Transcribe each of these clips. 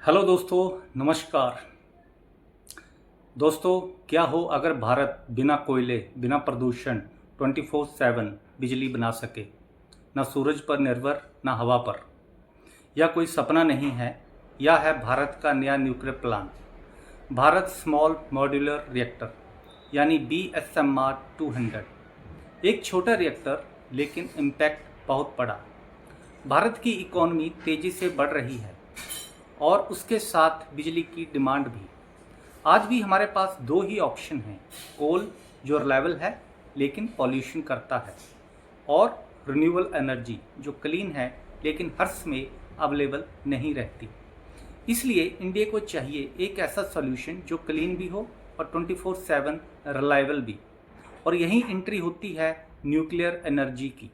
Hello दोस्तों, नमस्कार। दोस्तों, क्या हो अगर भारत बिना कोयले, बिना प्रदूषण 24/7 बिजली बना सके। ना सूरज पर निर्भर, ना हवा पर। यह कोई सपना नहीं है, यह है भारत का नया nuclear plant. Bharat small modular reactor यानी BSMR 200। एक छोटा रिएक्टर, लेकिन इम्पैक्ट बहुत बड़ा। भारत की इकोनॉमी तेज़ी से बढ़ रही है और उसके साथ बिजली की डिमांड भी। आज भी हमारे पास दो ही ऑप्शन हैं, कोल जो रिलायबल है लेकिन पॉल्यूशन करता है, और रिन्यूएबल एनर्जी जो क्लीन है लेकिन हर समय अवेलेबल नहीं रहती। इसलिए इंडिया को चाहिए एक ऐसा सॉल्यूशन जो क्लीन भी हो और 24/7 रिलायबल भी। और यहीं एंट्री होती है न्यूक्लियर एनर्जी की।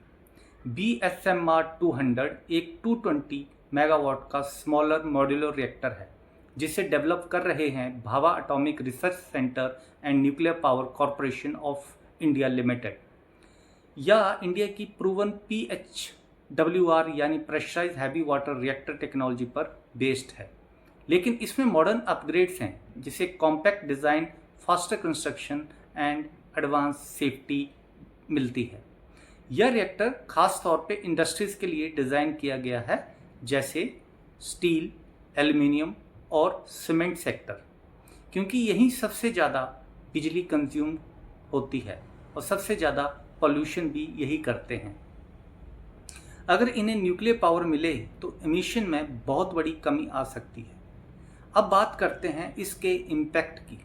BSMR 200 एक 220 मेगावाट का स्मॉलर मॉड्यूलर रिएक्टर है, जिसे डेवलप कर रहे हैं Bhabha atomic research centre and nuclear power corporation of India limited. यह इंडिया की प्रूवन PHWR यानी pressurise heavy water reactor technology पर बेस्ड है, लेकिन इसमें मॉडर्न अपग्रेड्स हैं, जिसे compact design, faster construction and advance safety मिलती है। यह रिएक्टर खास तौर पे इंडस्ट्रीज़ के लिए डिज़ाइन किया गया है, जैसे स्टील, एल्युमिनियम और सीमेंट सेक्टर, क्योंकि यही सबसे ज़्यादा बिजली कंज्यूम होती है और सबसे ज़्यादा पॉल्यूशन भी यही करते हैं। अगर इन्हें न्यूक्लियर पावर मिले तो एमिशन में बहुत बड़ी कमी आ सकती है। अब बात करते हैं इसके इम्पैक्ट की।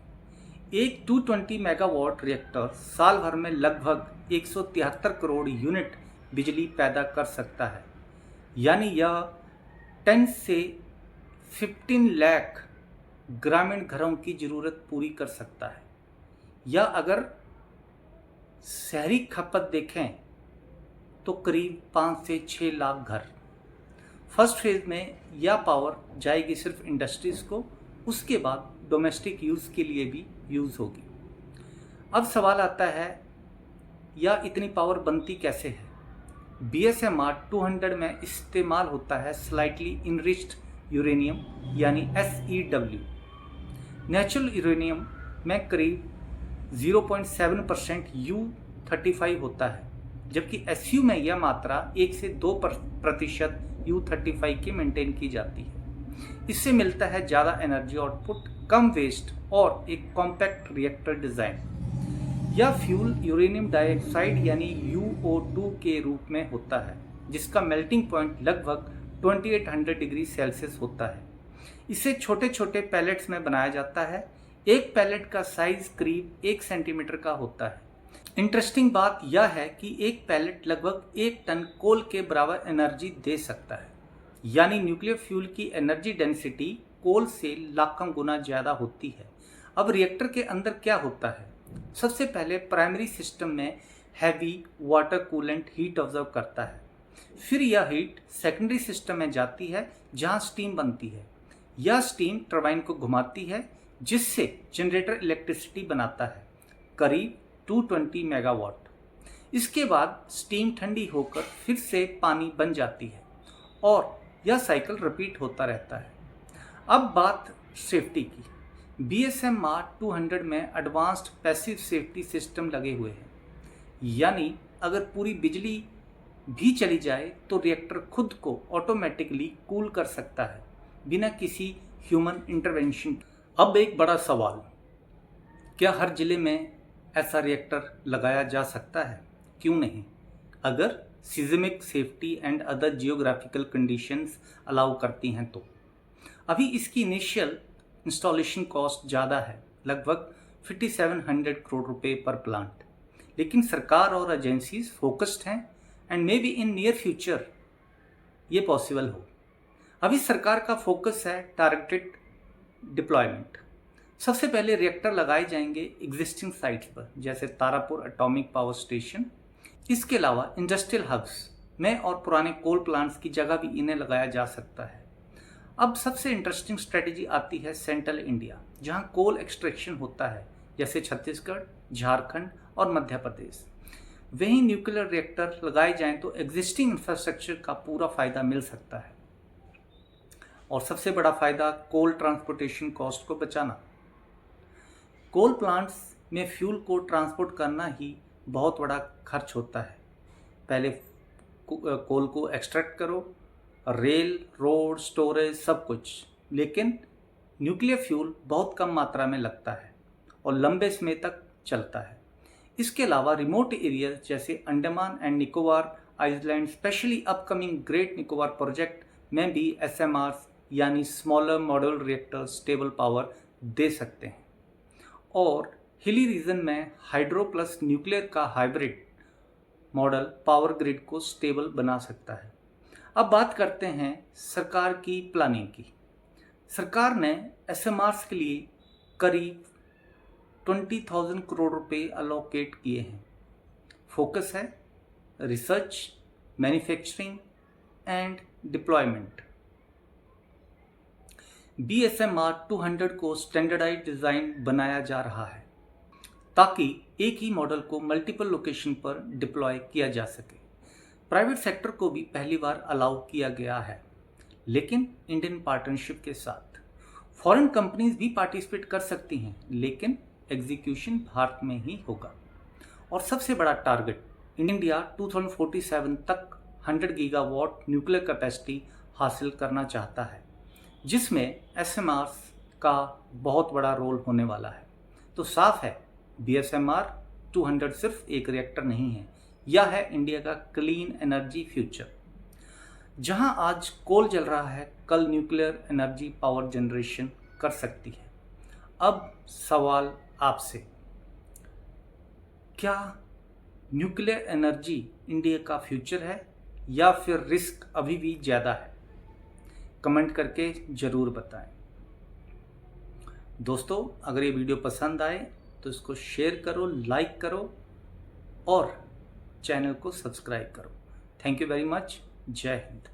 एक 220 मेगावाट रिएक्टर साल भर में लगभग 173 करोड़ यूनिट बिजली पैदा कर सकता है, यानी यह 10 से 15 लाख ग्रामीण घरों की ज़रूरत पूरी कर सकता है। या अगर शहरी खपत देखें तो करीब 5 से 6 लाख घर। फर्स्ट फेज में यह पावर जाएगी सिर्फ इंडस्ट्रीज़ को, उसके बाद डोमेस्टिक यूज़ के लिए भी यूज़ होगी। अब सवाल आता है, यह इतनी पावर बनती कैसे है। BSMR 200 में इस्तेमाल होता है स्लाइटली इनरिच्ड यूरेनियम यानी SEW। नेचुरल यूरेनियम में करीब 0.7% U35 होता है, जबकि SU में यह मात्रा 1 से 2% U35 की मेंटेन की जाती है। इससे मिलता है ज़्यादा एनर्जी आउटपुट, कम वेस्ट और एक कॉम्पैक्ट रिएक्टर डिज़ाइन। यह फ्यूल यूरेनियम डाइऑक्साइड यानी UO2 के रूप में होता है, जिसका मेल्टिंग पॉइंट लगभग 2800 डिग्री सेल्सियस होता है। इसे छोटे छोटे पैलेट्स में बनाया जाता है। एक पैलेट का साइज करीब 1 सेंटीमीटर का होता है। इंटरेस्टिंग बात यह है कि एक पैलेट लगभग 1 टन कोल के बराबर एनर्जी दे सकता है, यानी न्यूक्लियर फ्यूल की एनर्जी डेंसिटी कोल से लाखों गुना ज़्यादा होती है। अब रिएक्टर के अंदर क्या होता है। सबसे पहले प्राइमरी सिस्टम में heavy water coolant heat observe करता है। फिर यह हीट सेकेंडरी सिस्टम में जाती है, जहां स्टीम बनती है। यह स्टीम टरबाइन को घुमाती है, जिससे जनरेटर इलेक्ट्रिसिटी बनाता है, करीब 220 मेगावाट। इसके बाद स्टीम ठंडी होकर फिर से पानी बन जाती है और यह साइकिल रिपीट होता रहता है। अब बात सेफ्टी की। BSMR 200 में एडवांस्ड पैसिव सेफ्टी सिस्टम लगे हुए हैं, यानी अगर पूरी बिजली भी चली जाए तो रिएक्टर खुद को ऑटोमेटिकली कूल कर सकता है, बिना किसी ह्यूमन इंटरवेंशन। अब एक बड़ा सवाल, क्या हर जिले में ऐसा रिएक्टर लगाया जा सकता है? क्यों नहीं, अगर seismic safety and other geographical conditions allow करती हैं तो। अभी इसकी इनिशियल इंस्टॉलेशन कॉस्ट ज़्यादा है, लगभग 5700 करोड़ रुपए पर प्लांट, लेकिन सरकार और एजेंसीज फोकस्ड हैं and may be in near future ये पॉसिबल हो। अभी सरकार का फोकस है टारगेटेड डिप्लॉयमेंट। सबसे पहले रिएक्टर लगाए जाएंगे एग्जिस्टिंग साइट्स पर, जैसे तारापुर एटॉमिक पावर स्टेशन। इसके अलावा इंडस्ट्रियल हब्स में और पुराने कोल प्लांट्स की जगह भी इन्हें लगाया जा सकता है। अब सबसे इंटरेस्टिंग स्ट्रेटजी आती है सेंट्रल इंडिया, जहां कोल एक्सट्रैक्शन होता है, जैसे छत्तीसगढ़, झारखंड और मध्य प्रदेश। वहीं न्यूक्लियर रिएक्टर लगाए जाएं तो एग्जिस्टिंग इंफ्रास्ट्रक्चर का पूरा फायदा मिल सकता है। और सबसे बड़ा फ़ायदा कोल ट्रांसपोर्टेशन कॉस्ट को बचाना। कोल प्लांट्स में फ्यूल को ट्रांसपोर्ट करना ही बहुत बड़ा खर्च होता है। पहले कोल को एक्सट्रैक्ट करो, रेल, रोड, स्टोरेज, सब कुछ। लेकिन न्यूक्लियर फ्यूल बहुत कम मात्रा में लगता है और लंबे समय तक चलता है। इसके अलावा रिमोट एरिया जैसे Andaman and Nicobar island, specially upcoming great Nicobar project में भी SMRs यानी smaller modular reactor stable power दे सकते हैं। और हिली रीजन में हाइड्रो प्लस न्यूक्लियर का हाइब्रिड मॉडल पावर ग्रिड को स्टेबल बना सकता है। अब बात करते हैं सरकार की प्लानिंग की। सरकार ने SMRs के लिए करीब 20,000 करोड़ रुपए अलोकेट किए हैं। फोकस है research, manufacturing and deployment. BSMR 200 को स्टैंडर्डाइज डिज़ाइन बनाया जा रहा है ताकि एक ही मॉडल को मल्टीपल लोकेशन पर डिप्लॉय किया जा सके। प्राइवेट सेक्टर को भी पहली बार अलाउ किया गया है, लेकिन इंडियन पार्टनरशिप के साथ। फॉरेन कंपनीज भी पार्टिसिपेट कर सकती हैं, लेकिन एग्जीक्यूशन भारत में ही होगा। और सबसे बड़ा टारगेट, इंडिया 2047 तक 100 गीगावाट न्यूक्लियर कैपेसिटी हासिल करना चाहता है, जिसमें SMRs का बहुत बड़ा रोल होने वाला है। तो साफ है, BSMR 200 सिर्फ एक रिएक्टर नहीं है, यह है इंडिया का क्लीन एनर्जी फ्यूचर। जहां आज कोल जल रहा है, कल न्यूक्लियर एनर्जी पावर जनरेशन कर सकती है। अब सवाल आपसे, क्या न्यूक्लियर एनर्जी इंडिया का फ्यूचर है या फिर रिस्क अभी भी ज़्यादा है? कमेंट करके ज़रूर बताएं। दोस्तों, अगर ये वीडियो पसंद आए तो इसको शेयर करो, लाइक करो और चैनल को सब्सक्राइब करो। Thank you very much. जय हिंद।